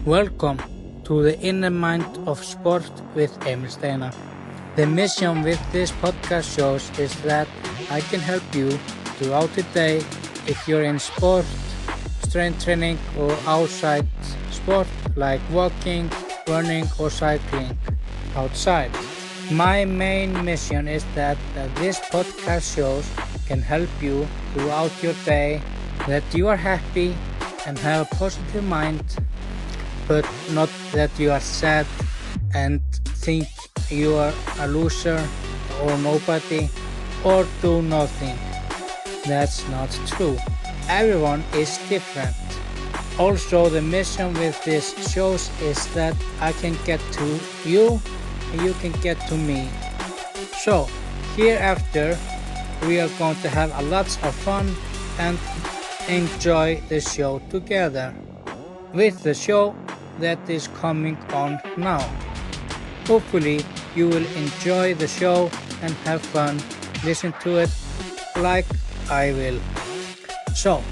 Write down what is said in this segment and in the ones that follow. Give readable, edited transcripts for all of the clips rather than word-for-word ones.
Welcome to the Inner Mind of Sport with Emil Steinar. The mission with this podcast shows is that I can help you throughout the day if you're in sport, strength training or outside sport like walking, running or cycling outside. My main mission is that this podcast shows can help you throughout your day, that you are happy and have a positive mind, but not that you are sad and think you are a loser or nobody or do nothing. That's not true. Everyone is different. Also, the mission with this shows is that I can get to you and you can get to me. So, hereafter, we are going to have a lots of fun and enjoy the show together with the show that is coming on now. Hopefully you will enjoy the show and have fun, listen to it like I will. So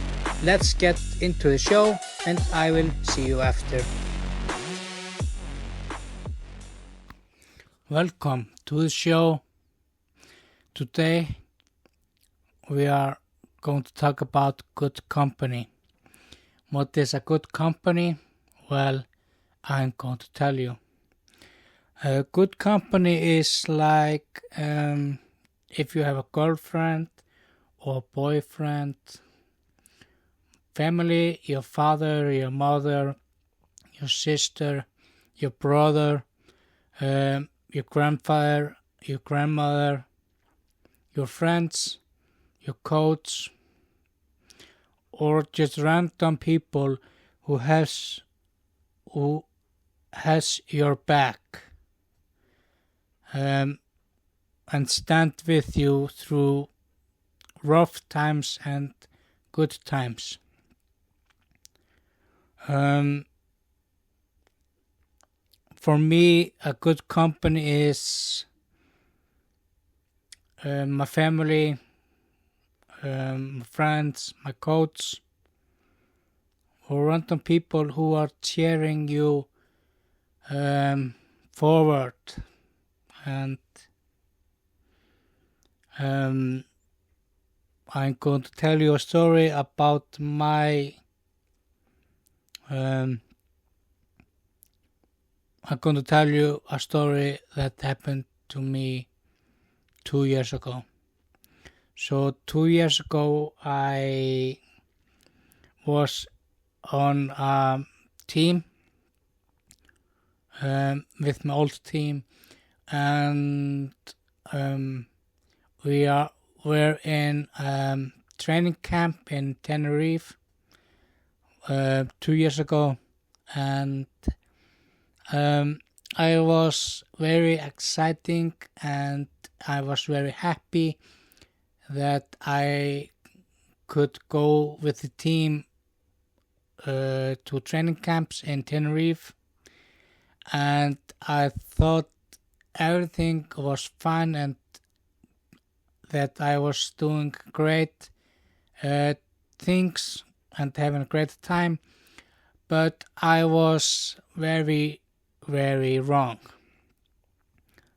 let's get into the show and I will see you after. Welcome to the show. Today we are going to talk about good company. What is a good company? Well, I'm going to tell you. A good company is like if you have a girlfriend or boyfriend, family, your father, your mother, your sister, your brother, your grandfather, your grandmother, your friends, your coach, or just random people who has your back and stand with you through rough times and good times. For me, a good company is my family, my friends, my coach, or random people who are cheering you forward. And I'm going to tell you a story about I'm going to tell you a story that happened to me 2 years ago. So 2 years ago, I was on a team with my old team, and we're in training camp in Tenerife 2 years ago, and I was very exciting and I was very happy that I could go with the team to training camps in Tenerife, and I thought everything was fine and that I was doing great things and having a great time, but I was very, very wrong.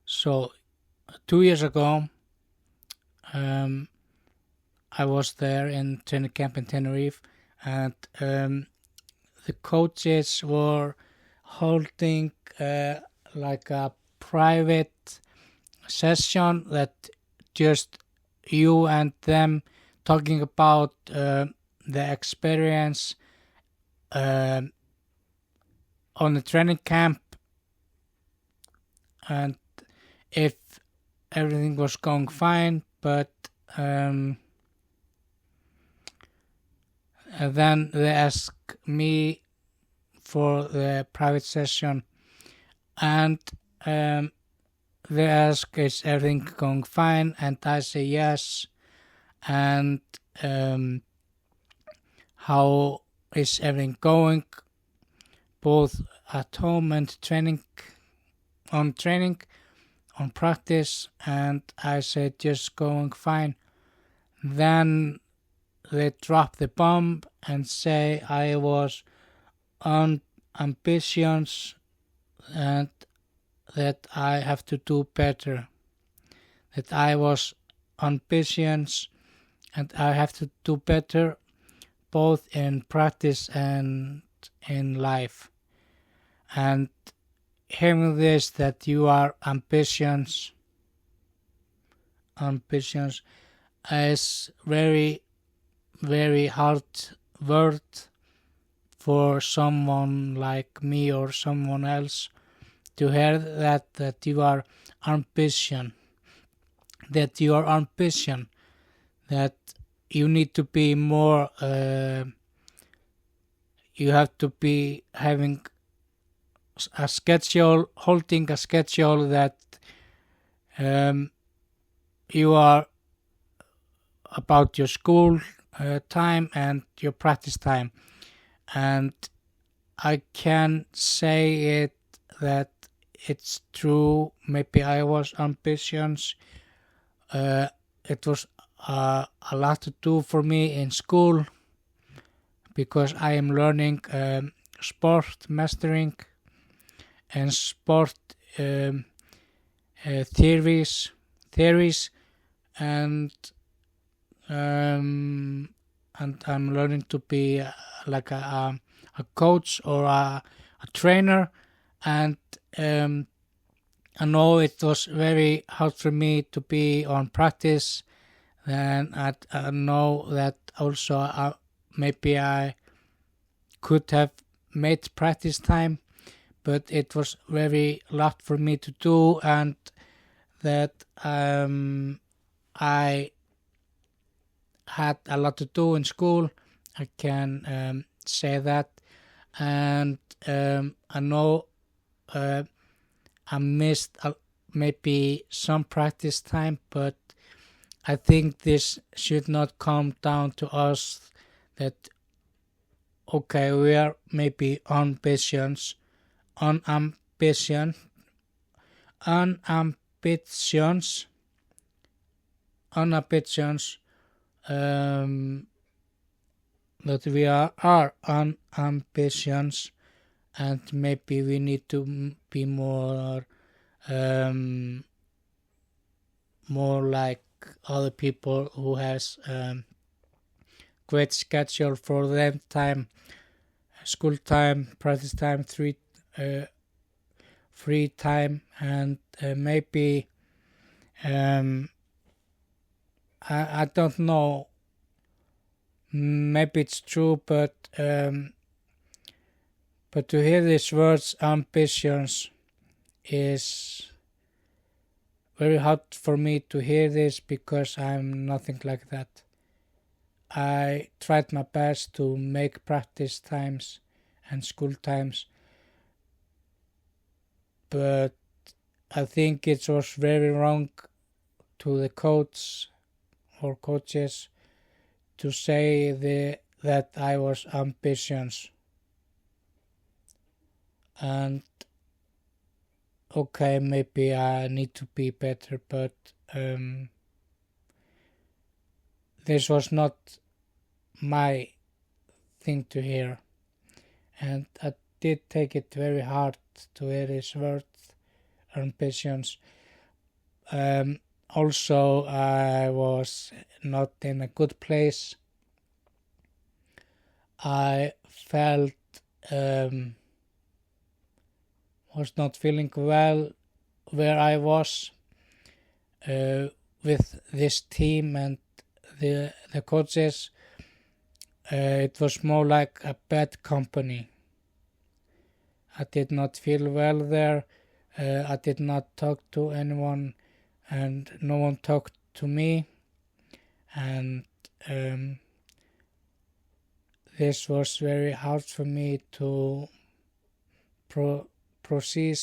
So 2 years ago, I was there in training camp in Tenerife, and the coaches were holding like a private session that just you and them talking about the experience on the training camp, and if everything was going fine, but then they asked me for the private session, and they ask, is everything going fine? And I say yes. And how is everything going, both at home and on practice? And I said just going fine. Then they drop the bomb and say I was ambitions and that I have to do better. That I was ambitious and I have to do better both in practice and in life. And hearing this, that you are ambitious is very, very hard word for someone like me or someone else to hear that you are ambitious, that you need to be more, you have to be having a schedule, holding a schedule that you are about your school time and your practice time. And I can say it that it's true. Maybe I was ambitious. It was a lot to do for me in school because I am learning sport mastering and sport theories, and I'm learning to be like a coach or a trainer, and I know it was very hard for me to be on practice. Then I know that also maybe I could have made practice time, but it was very lot for me to do, and that I had a lot to do in school. I can say that, and I know I missed maybe some practice time, but I think this should not come down to us that, okay, we are maybe unambitious, that we are unambitious, and maybe we need to be more like other people who has great schedule for them time, school time, practice time, free time, and maybe I don't know, maybe it's true, but to hear these words ambitious is very hard for me to hear this because I'm nothing like that. I tried my best to make practice times and school times, but I think it was very wrong to the coach or coaches to say that I was ambitious. And okay, maybe I need to be better, but this was not my thing to hear, and I did take it very hard to hear his words, ambitious. Also, I was not in a good place. I felt was not feeling well where I was with this team and the coaches. It was more like a bad company. I did not feel well there. I did not talk to anyone, and no one talked to me. And this was very hard for me to proceed,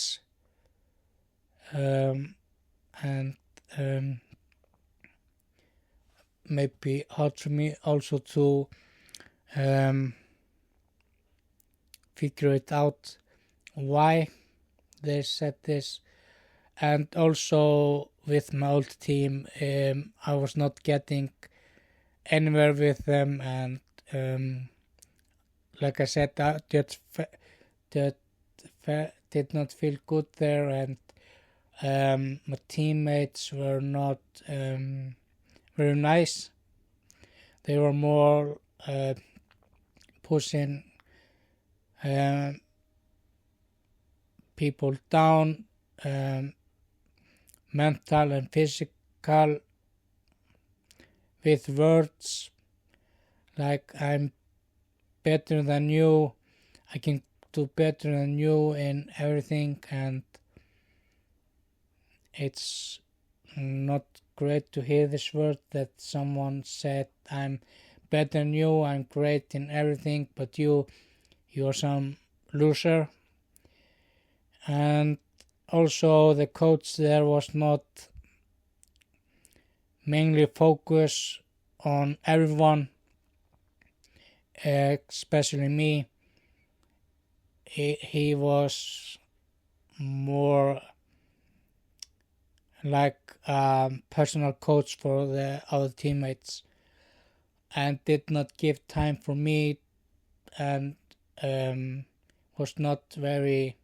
and maybe hard for me also to figure it out why they said this. And also with my old team, I was not getting anywhere with them, and like I said, I just did not feel good there, and my teammates were not very nice. They were more pushing people down, mental and physical, with words like I'm better than you, I can do better than you in everything, and it's not great to hear this word that someone said I'm better than you, I'm great in everything, but you're some loser. And also the coach there was not mainly focused on everyone, especially me. He was more like a personal coach for the other teammates, and did not give time for me, and was not very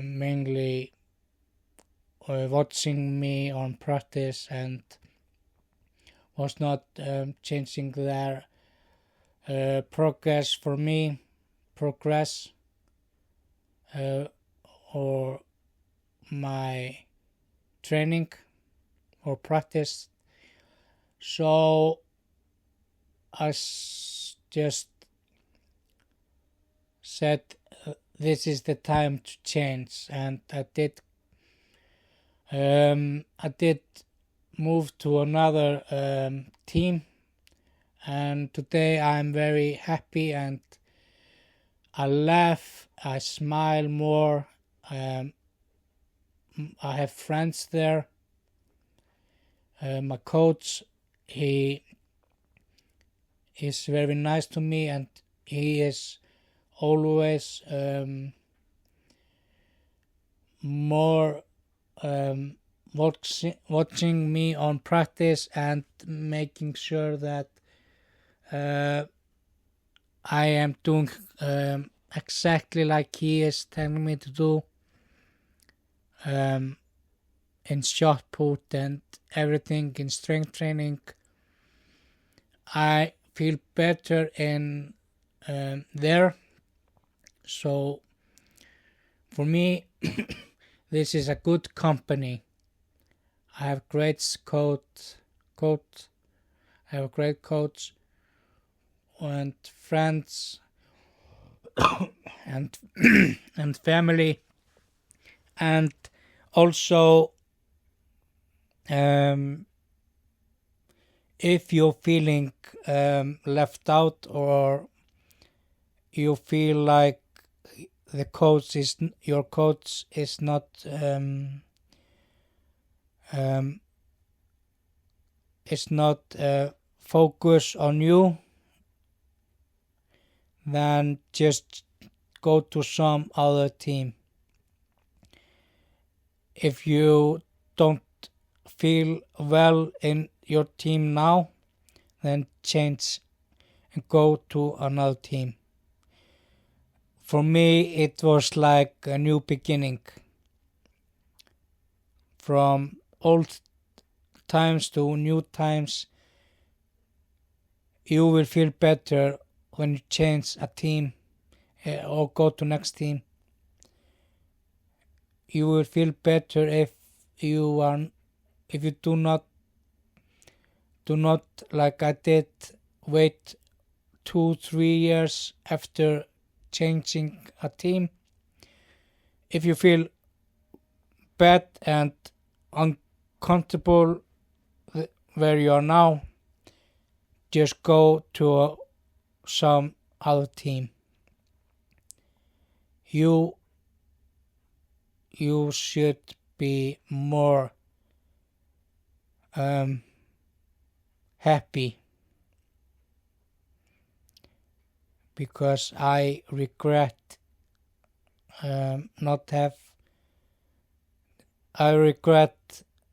mainly watching me on practice, and was not changing their progress or my training or practice. So I just said this is the time to change, and I did move to another team, and today I'm very happy, and I laugh, I smile more. I have friends there. My coach, he is very nice to me, and he is always more watching me on practice and making sure that I am doing exactly like he is telling me to do in shot put and everything in strength training. I feel better in there. So for me, this is a good company. I have great coach. I have a great coach and friends and and family, and also if you're feeling left out, or you feel like your coach is not focused on you, then just go to some other team. If you don't feel well in your team now, then change and go to another team. For me, it was like a new beginning. From old times to new times, you will feel better when you change a team or go to next team. You will feel better if you do not like I did wait 2-3 years after changing a team. If you feel bad and uncomfortable where you are now, just go to some other team. You should be more happy, because I regret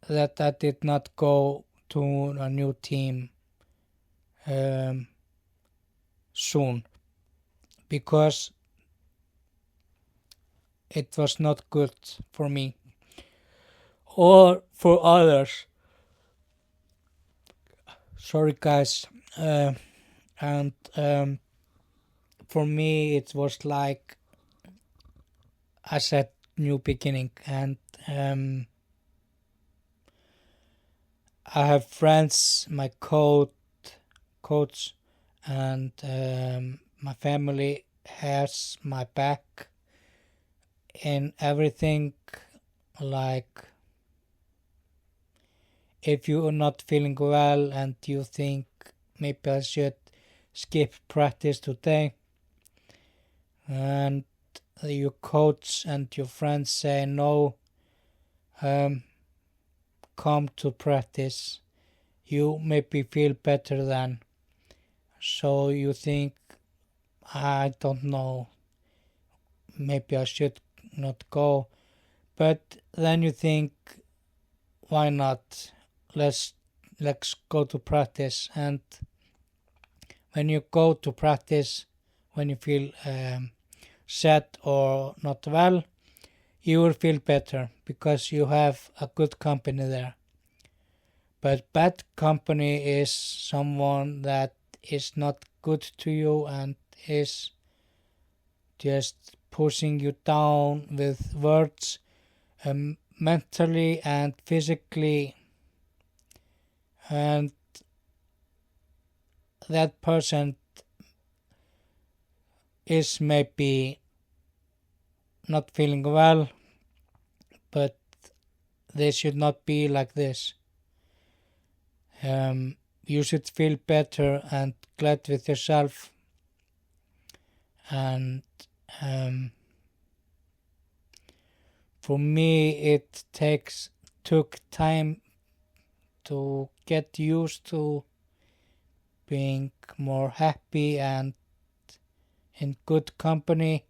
that I did not go to a new team soon, because it was not good for me or for others. Sorry, guys. And for me, it was like I said, new beginning, and I have friends, my coach, and my family has my back in everything. Like, if you are not feeling well and you think maybe I should skip practice today, and your coach and your friends say no, come to practice, you maybe feel better then. So you think, I don't know, maybe I should not go. But then you think, why not? Let's go to practice. And when you go to practice, when you feel sad or not well, you will feel better because you have a good company there. But bad company is someone that is not good to you and is just pushing you down with words, mentally and physically, and that person is maybe not feeling well, but they should not be like this. You should feel better and glad with yourself, and for me it took time to get used to being more happy and in good company.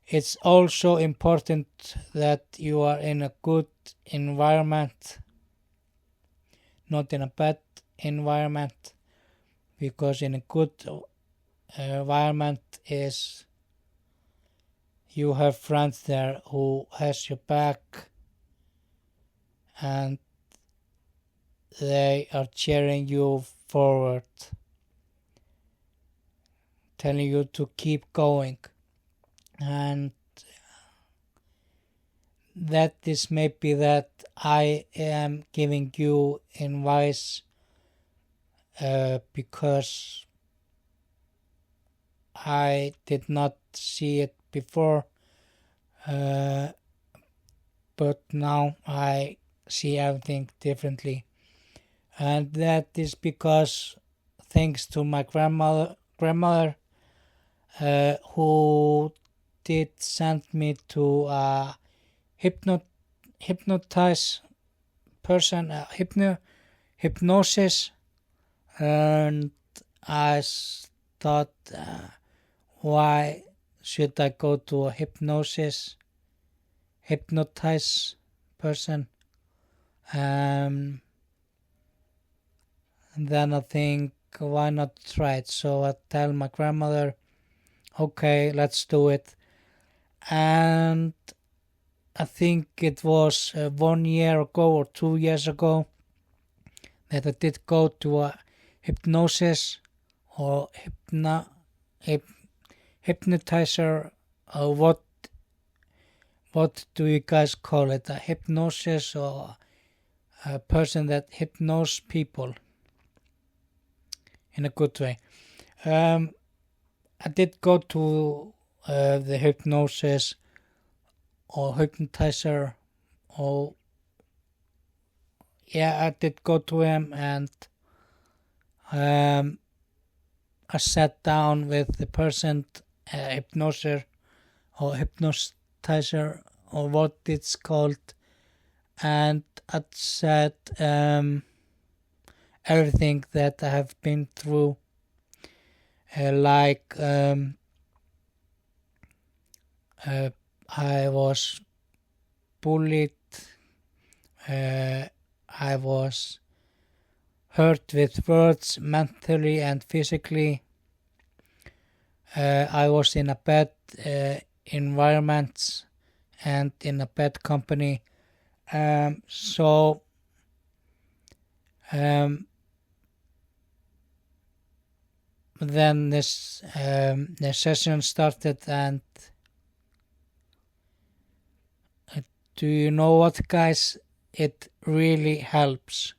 It's also important that you are in a good environment, not in a bad environment, because in a good environment is you have friends there who has your back and they are cheering you forward, telling you to keep going. And that is maybe that I am giving you advice because I did not see it before, but now I see everything differently. And that is because thanks to my grandmother who did send me to a hypnotize person, hypnosis, and I thought, why should I go to a hypnotize person? And then I think, why not try it? So I tell my grandmother, okay, let's do it. And I think it was 1 year ago or 2 years ago that I did go to a hypnosis or hypnotizer, or what do you guys call it? A hypnosis or a person that hypnosis people in a good way. I did go to the hypnosis or hypnotizer, or I did go to him, and I sat down with the person, hypnoser or hypnotizer or what it's called, and I said everything that I have been through, like I was bullied, I was hurt with words, mentally and physically. I was in a bad environment and in a bad company. So then this the session started, and do you know what, guys? It really helps.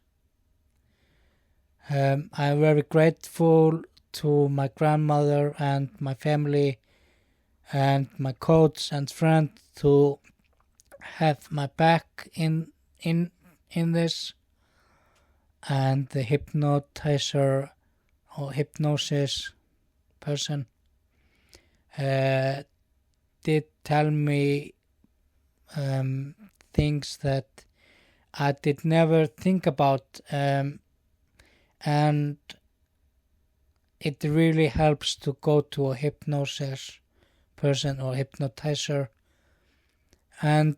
I'm very grateful to my grandmother and my family and my coach and friend to have my back in this, and the hypnotizer or hypnosis person did tell me things that I did never think about, and it really helps to go to a hypnosis person or hypnotizer, and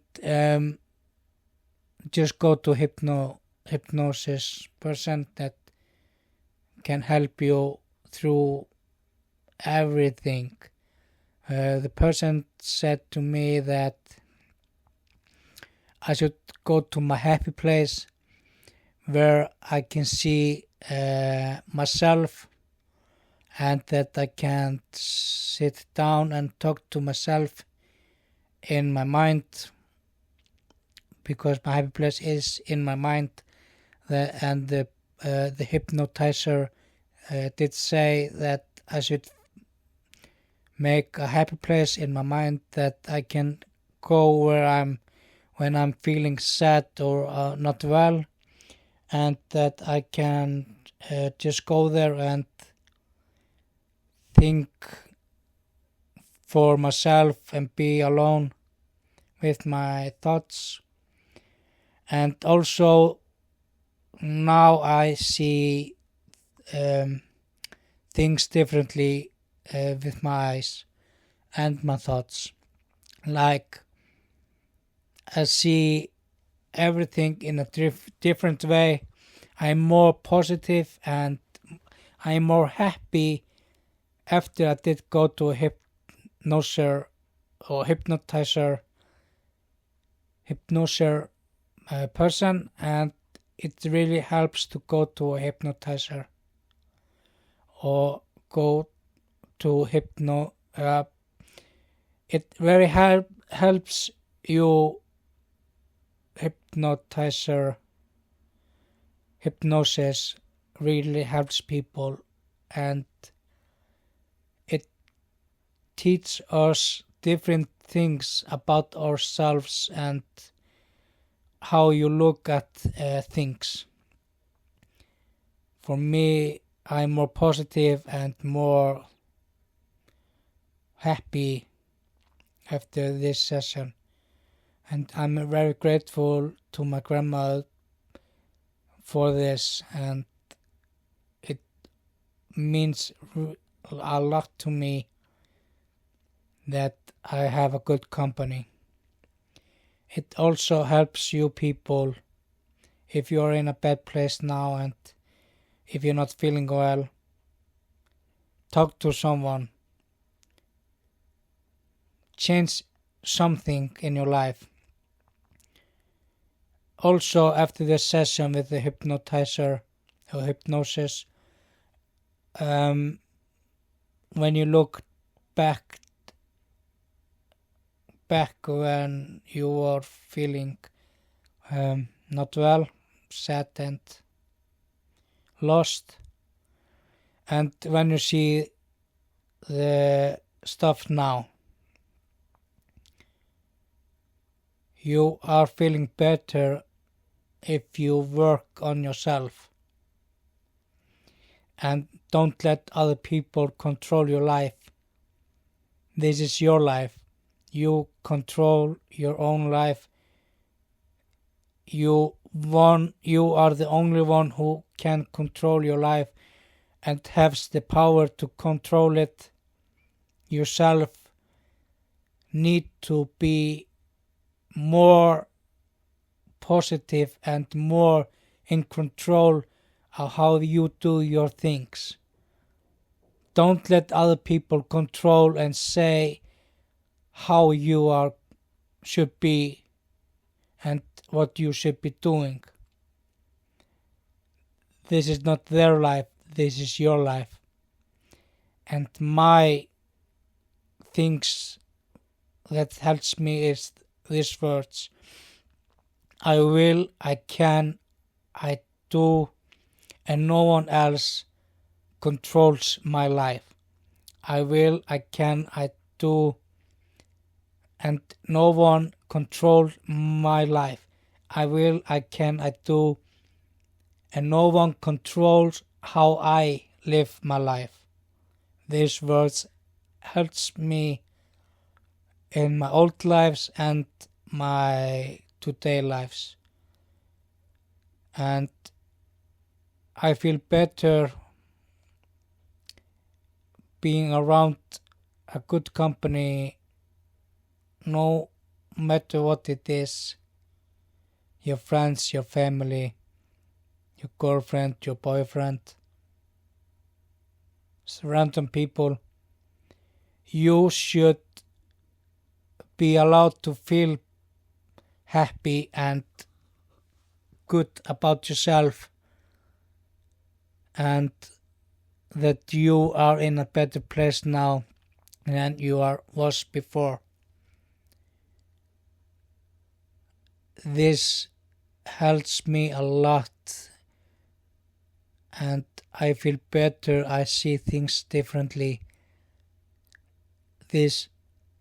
just go to hypnosis person that can help you through everything. The person said to me that I should go to my happy place where I can see myself, and that I can sit down and talk to myself in my mind, because my happy place is in my mind. And the hypnotizer did say that I should make a happy place in my mind that I can go when I'm feeling sad or not well, and that I can just go there and think for myself and be alone with my thoughts. And also now I see things differently with my eyes and my thoughts. Like, I see everything in a different way. I'm more positive and I'm more happy after I did go to a hypnoser or hypnotizer person, and it really helps to go to a hypnotizer or go to it very helps you. Hypnosis really helps people, and it teaches us different things about ourselves and how you look at things. For me, I'm more positive and more happy after this session, and I'm very grateful to my grandma for this, and it means a lot to me that I have a good company. It also helps you people if you're in a bad place now and if you're not feeling well. Talk to someone. Change something in your life. Also, after the session with the hypnotizer or hypnosis, when you look back when you were feeling not well, sad and lost, and when you see the stuff now, you are feeling better if you work on yourself and don't let other people control your life. This is your life. You control your own life. You are the only one who can control your life and has the power to control it. Yourself need to be more positive and more in control how you do your things. Don't let other people control and say how you should be and what you should be doing. This is not their life, this is your life. And my things that helps me is these words. I will, I can, I do, and no one else controls my life. I will, I can, I do, and no one controls my life. I will, I can, I do, and no one controls how I live my life. These words helps me in my old lives and my today lives. And I feel better being around a good company, no matter what it is. Your friends, your family, your girlfriend, your boyfriend, random people. You should be allowed to feel happy and good about yourself, and that you are in a better place now than you was before. This helps me a lot, and I feel better. I see things differently.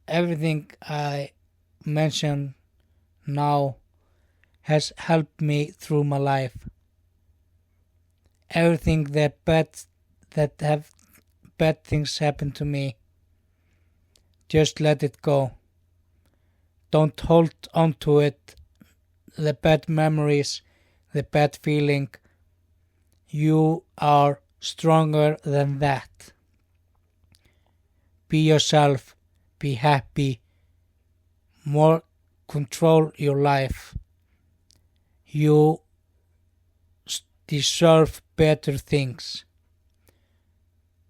Everything I mention now has helped me through my life. Everything that bad things happen to me, just let it go. Don't hold on to it. The bad memories, the bad feeling. You are stronger than that. Be yourself. Be happy. More control your life. You deserve better things.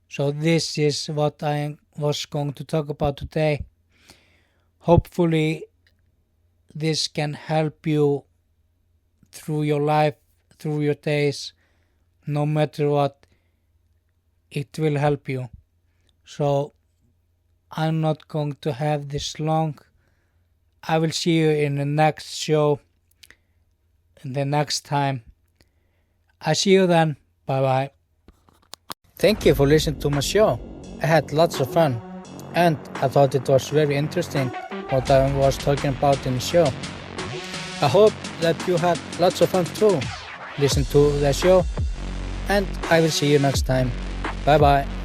So this is what I was going to talk about today. Hopefully this can help you through your life, through your days. No matter what, it will help you. So I'm not going to have this long. I will see you in the next show, the next time. I see you then. Bye bye. Thank you for listening to my show. I had lots of fun, and I thought it was very interesting what I was talking about in the show. I hope that you had lots of fun too. Listen to the show, and I will see you next time. Bye bye.